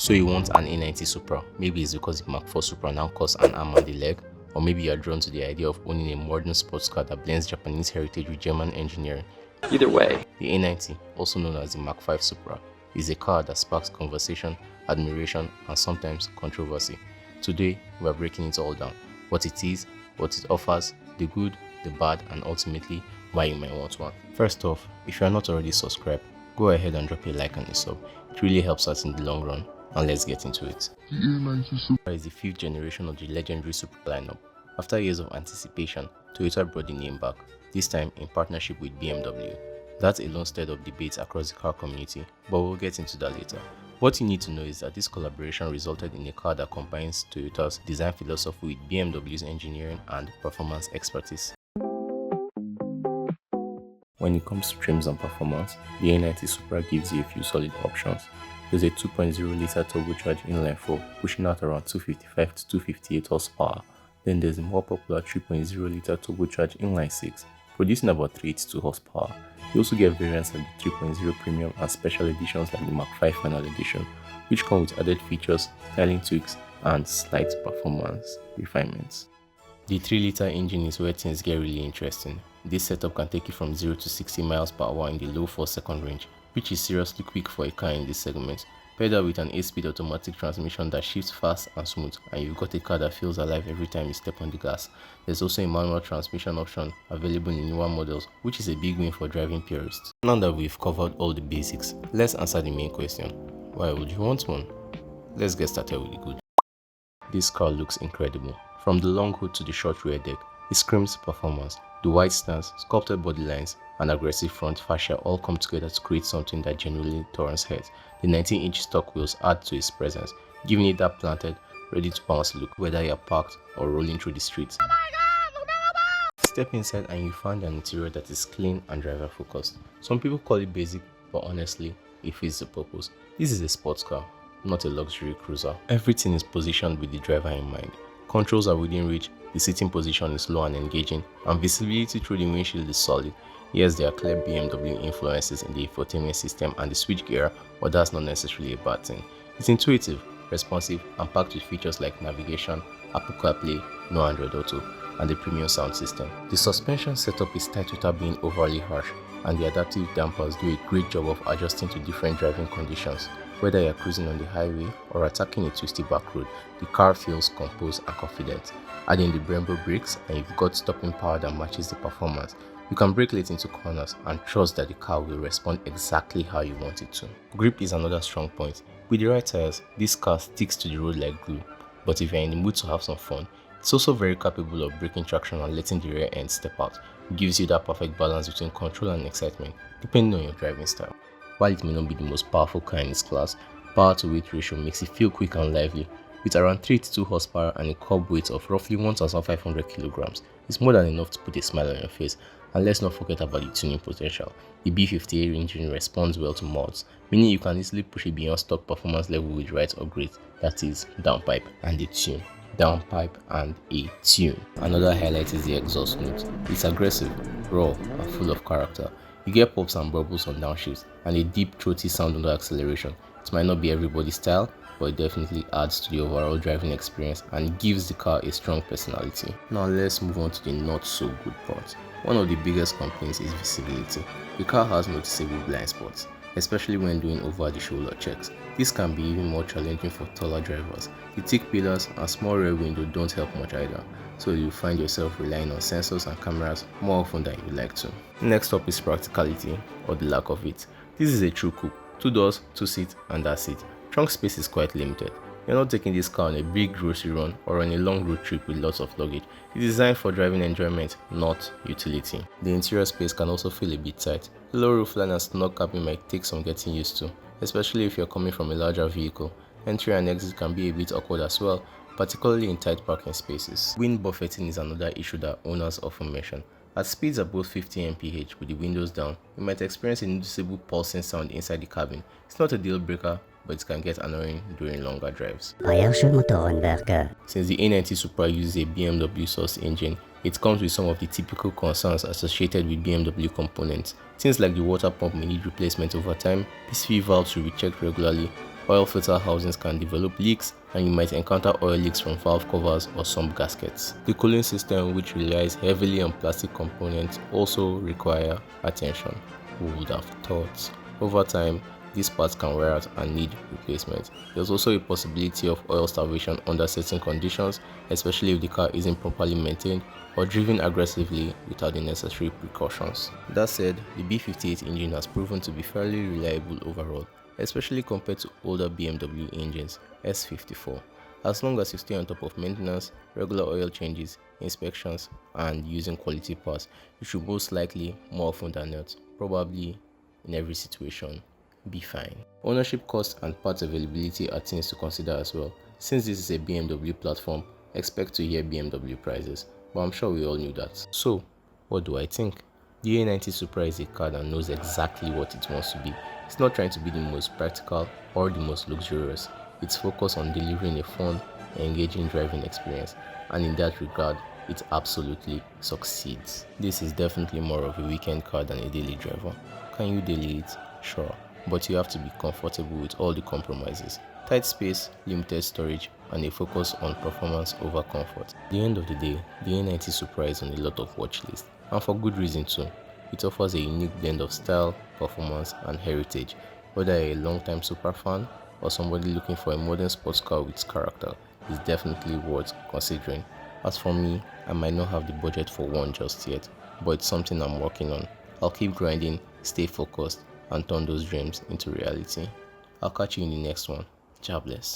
So you want an A90 Supra? Maybe it's because the MK5 Supra now costs an arm and a leg, or maybe you're drawn to the idea of owning a modern sports car that blends Japanese heritage with German engineering. Either way, the A90, also known as the MK5 Supra, is a car that sparks conversation, admiration, and sometimes controversy. Today, we are breaking it all down: what it is, what it offers, the good, the bad, and ultimately, why you might want one. First off, if you are not already subscribed, go ahead and drop a like and a sub. It really helps us in the long run. And let's get into it. The A90 Supra is the 5th generation of the legendary Supra lineup. After years of anticipation, Toyota brought the name back, this time in partnership with BMW. That alone stirred up debates across the car community, but we'll get into that later. What you need to know is that this collaboration resulted in a car that combines Toyota's design philosophy with BMW's engineering and performance expertise. When it comes to trims and performance, the A90 Supra gives you a few solid options. There's a 2.0-litre turbocharged inline-4 pushing out around 255 to 258 horsepower. Then there's the more popular 3.0-litre turbocharged inline-6 producing about 382 horsepower. You also get variants like the 3.0 Premium and special editions like the MK5 Final Edition, which come with added features, styling tweaks, and slight performance refinements. The 3-litre engine is where things get really interesting. This setup can take you from 0 to 60 miles per hour in the low 4-second range, which is seriously quick for a car in this segment. Pair that with an 8-speed automatic transmission that shifts fast and smooth, and you've got a car that feels alive every time you step on the gas. There's also a manual transmission option available in newer models, which is a big win for driving purists. Now that we've covered all the basics, let's answer the main question: why would you want one? Let's get started with the good. This car looks incredible. From the long hood to the short rear deck, it screams performance. The wide stance, sculpted body lines, and aggressive front fascia all come together to create something that genuinely turns heads. The 19-inch stock wheels add to its presence, giving it that planted, ready to bounce look whether you're parked or rolling through the streets. Step inside and you find an interior that is clean and driver focused. Some people call it basic, but honestly, it fits the purpose. This is a sports car, not a luxury cruiser. Everything is positioned with the driver in mind. Controls are within reach, the sitting position is low and engaging, and visibility through the windshield is solid. Yes, there are clear BMW influences in the infotainment system and the switchgear, but that's not necessarily a bad thing. It's intuitive, responsive, and packed with features like navigation, Apple CarPlay, no Android Auto, and the premium sound system. The suspension setup is tight without being overly harsh, and the adaptive dampers do a great job of adjusting to different driving conditions. Whether you're cruising on the highway or attacking a twisty back road, the car feels composed and confident. Add in the Brembo brakes and you've got stopping power that matches the performance. You can brake late into corners and trust that the car will respond exactly how you want it to. Grip is another strong point. With the right tires, this car sticks to the road like glue. But if you're in the mood to have some fun, it's also very capable of breaking traction and letting the rear end step out. It gives you that perfect balance between control and excitement, depending on your driving style. While it may not be the most powerful car in its class, power to weight ratio makes it feel quick and lively. With around 382 horsepower and a curb weight of roughly 1,500 kilograms, it's more than enough to put a smile on your face. And let's not forget about the tuning potential. The B58 engine responds well to mods, meaning you can easily push it beyond stock performance level with right upgrades, that is, downpipe and a tune. Downpipe and a tune. Another highlight is the exhaust note. It's aggressive, raw, and full of character. You get pops and bubbles on downshifts and a deep throaty sound under acceleration. It might not be everybody's style, but it definitely adds to the overall driving experience and gives the car a strong personality. Now let's move on to the not so good part. One of the biggest complaints is visibility. The car has noticeable blind spots, especially when doing over-the-shoulder checks. This can be even more challenging for taller drivers. The thick pillars and small rear window don't help much either, so you find yourself relying on sensors and cameras more often than you'd like to. Next up is practicality, or the lack of it. This is a true coupe. 2 doors, 2 seats, and that's it. Trunk space is quite limited. You're not taking this car on a big grocery run or on a long road trip with lots of luggage. It's designed for driving enjoyment, not utility. The interior space can also feel a bit tight. The low roofline and snug cabin might take some getting used to, especially if you're coming from a larger vehicle. Entry and exit can be a bit awkward as well, particularly in tight parking spaces. Wind buffeting is another issue that owners often mention. At speeds above 50 mph with the windows down, you might experience a noticeable pulsing sound inside the cabin. It's not a deal breaker, but it can get annoying during longer drives. Since the A90 Supra uses a BMW source engine, it comes with some of the typical concerns associated with BMW components. Things like the water pump may need replacement over time, PCV valves should be checked regularly, Oil filter housings can develop leaks, and you might encounter oil leaks from valve covers or some gaskets. The cooling system, which relies heavily on plastic components, also require attention. Who would have thought? Over time, these parts can wear out and need replacement. There's also a possibility of oil starvation under certain conditions, especially if the car isn't properly maintained or driven aggressively without the necessary precautions. That said, the B58 engine has proven to be fairly reliable overall, especially compared to older BMW engines, S54. As long as you stay on top of maintenance, regular oil changes, inspections, and using quality parts, you should most likely, more often than not, probably in every situation, be fine. Ownership cost and parts availability are things to consider as well. Since this is a BMW platform, expect to hear BMW prices, but I'm sure we all knew that. So, what do I think? The A90 Supra is a car that knows exactly what it wants to be. It's not trying to be the most practical or the most luxurious. It's focused on delivering a fun, engaging driving experience, and in that regard, it absolutely succeeds. This is definitely more of a weekend car than a daily driver. Can you daily it? Sure, but you have to be comfortable with all the compromises. Tight space, limited storage, and a focus on performance over comfort. At the end of the day, the A90 Supra is on a lot of watch lists, and for good reason too. It offers a unique blend of style, performance, and heritage. Whether you're a long-time Supra fan or somebody looking for a modern sports car with character, it's definitely worth considering. As for me, I might not have the budget for one just yet, but it's something I'm working on. I'll keep grinding, stay focused, and turn those dreams into reality. I'll catch you in the next one. God bless.